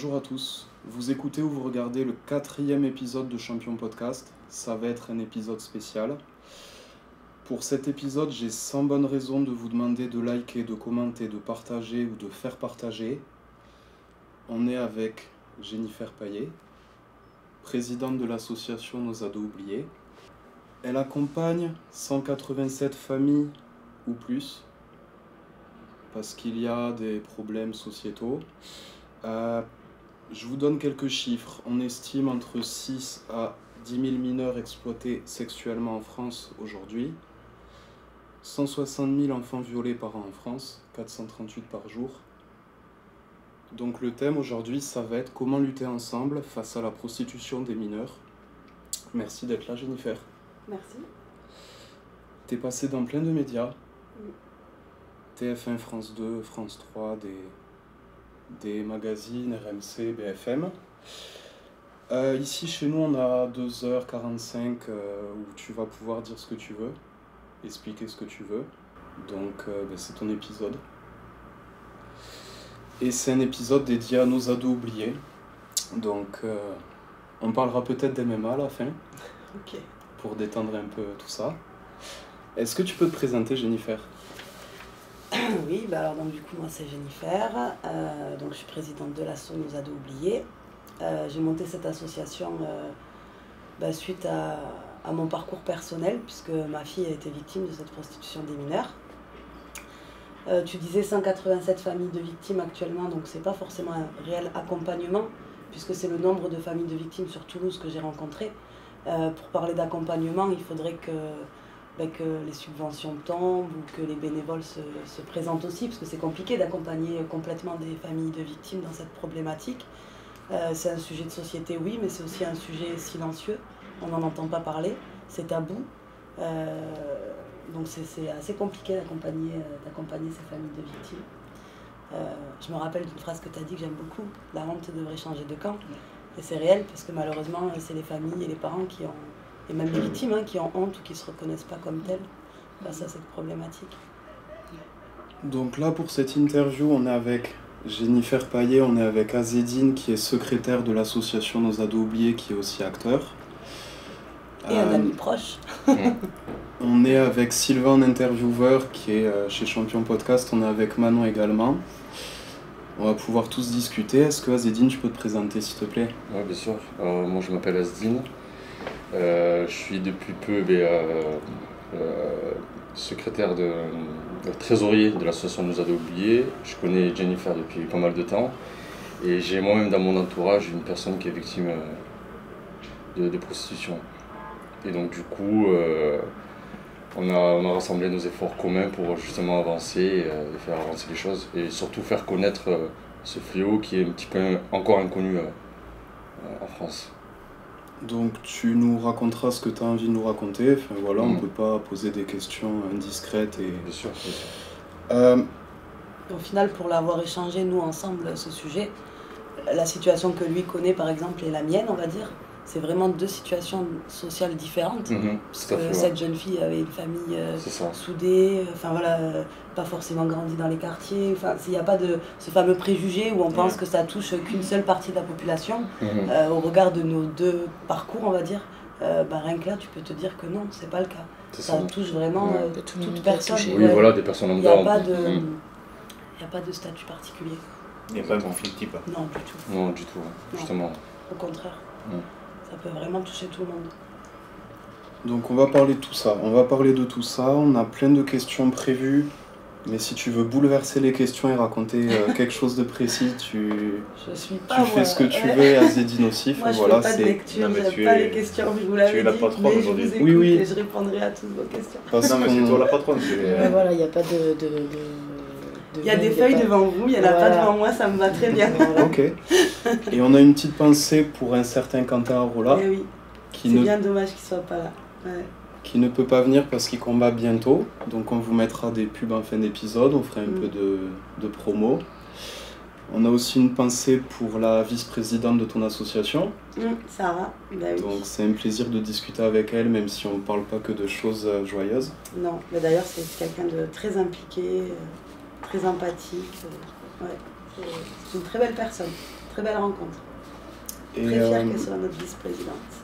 Bonjour à tous, vous écoutez ou vous regardez le 4e épisode de Champion Podcast. Ça va être un épisode spécial. Pour cet épisode, j'ai 100 bonnes raisons de vous demander de liker, de commenter, de partager ou de faire partager. On est avec Jennifer Payet, présidente de l'association Nos Ados Oubliés. Elle accompagne 187 familles ou plus, parce qu'il y a des problèmes sociétaux. Je vous donne quelques chiffres. On estime entre 6 à 10 000 mineurs exploités sexuellement en France aujourd'hui, 160 000 enfants violés par an en France, 438 par jour. Donc le thème aujourd'hui, ça va être comment lutter ensemble face à la prostitution des mineurs. Merci d'être là, Jennifer. Merci. T'es passée dans plein de médias. Oui. TF1, France 2, France 3, des magazines, RMC, BFM. Ici, chez nous, on a 2h45 où tu vas pouvoir dire ce que tu veux, expliquer ce que tu veux. Donc, c'est ton épisode. Et c'est un épisode dédié à nos ados oubliés. Donc, on parlera peut-être d'MMA à la fin. Ok. Pour détendre un peu tout ça. Est-ce que tu peux te présenter, Jennifer ? Oui, alors donc du coup moi c'est Jennifer, donc je suis présidente de l'asso Nos Ados Oubliés. J'ai monté cette association suite à mon parcours personnel, puisque ma fille a été victime de cette prostitution des mineurs. Tu disais 187 familles de victimes actuellement, donc c'est pas forcément un réel accompagnement, puisque c'est le nombre de familles de victimes sur Toulouse que j'ai rencontrées. Pour parler d'accompagnement, il faudrait que les subventions tombent ou que les bénévoles se présentent aussi, parce que c'est compliqué d'accompagner complètement des familles de victimes dans cette problématique. C'est un sujet de société, oui, mais c'est aussi un sujet silencieux. On n'en entend pas parler, c'est tabou. Donc c'est assez compliqué d'accompagner ces familles de victimes. Je me rappelle d'une phrase que tu as dit que j'aime beaucoup, la honte devrait changer de camp. Et c'est réel, parce que malheureusement, c'est les familles et les parents qui ont, et même les victimes qui ont honte ou qui ne se reconnaissent pas comme telles face à cette problématique. Donc là, pour cette interview, on est avec Jennifer Payet, on est avec Azedine, qui est secrétaire de l'association Nos Ados Oubliés, qui est aussi acteur. Et un ami proche. On est avec Sylvain, intervieweur, qui est chez Champion Podcast. On est avec Manon également. On va pouvoir tous discuter. Est-ce que Azedine, tu peux te présenter, s'il te plaît ? Oui, bien sûr. Moi, je m'appelle Azedine. Je suis depuis peu secrétaire de trésorier de l'association Nos Ados Oubliés. Je connais Jennifer depuis pas mal de temps. Et j'ai moi-même dans mon entourage une personne qui est victime de prostitution. Et donc du coup, on a rassemblé nos efforts communs pour justement avancer et faire avancer les choses. Et surtout faire connaître ce fléau qui est un petit peu encore inconnu en France. Donc tu nous raconteras ce que tu as envie de nous raconter. Enfin, voilà, on ne peut pas poser des questions indiscrètes. Bien sûr, bien sûr. Au final, pour l'avoir échangé, nous, ensemble, ce sujet, la situation que lui connaît, par exemple, et la mienne, on va dire, c'est vraiment deux situations sociales différentes. Parce que cette jeune fille avait une famille soudée, pas forcément grandi dans les quartiers. Il n'y a pas de ce fameux préjugé où on pense que ça touche qu'une seule partie de la population. Au regard de nos deux parcours, on va dire, rien que là, tu peux te dire que non, c'est pas le cas. Ça touche vraiment toute personne. Oui, voilà, des personnes lambda. Il n'y a pas de statut particulier. Il n'y a pas de conflit type. Non, du tout. Non, du tout, justement. Au contraire. Ça peut vraiment toucher tout le monde. Donc on va parler de tout ça. On a plein de questions prévues. Mais si tu veux bouleverser les questions et raconter quelque chose de précis, tu fais ce que tu veux, et Azedine aussi. Moi, je ne fais pas de lecture, je n'aime pas les questions, je vous l'avais dit. Tu es la patronne aujourd'hui. Oui. Et je répondrai à toutes vos questions. Non, mais c'est toi la patronne. Voilà, il n'y a pas de... Il y a des feuilles devant vous, il n'y en a pas devant moi, ça me va très bien. Ok. Et on a une petite pensée pour un certain Quentin Arola. Eh oui, c'est bien dommage qu'il ne soit pas là. Ouais. Qui ne peut pas venir parce qu'il combat bientôt. Donc on vous mettra des pubs en fin d'épisode, on fera un peu de promo. On a aussi une pensée pour la vice-présidente de ton association. Sarah, bah oui. Donc c'est un plaisir de discuter avec elle, même si on ne parle pas que de choses joyeuses. Non, mais d'ailleurs c'est quelqu'un de très impliqué, très empathique. C'est une très belle personne. Très belle rencontre. Et, Très fière qu'elle soit notre vice-présidente.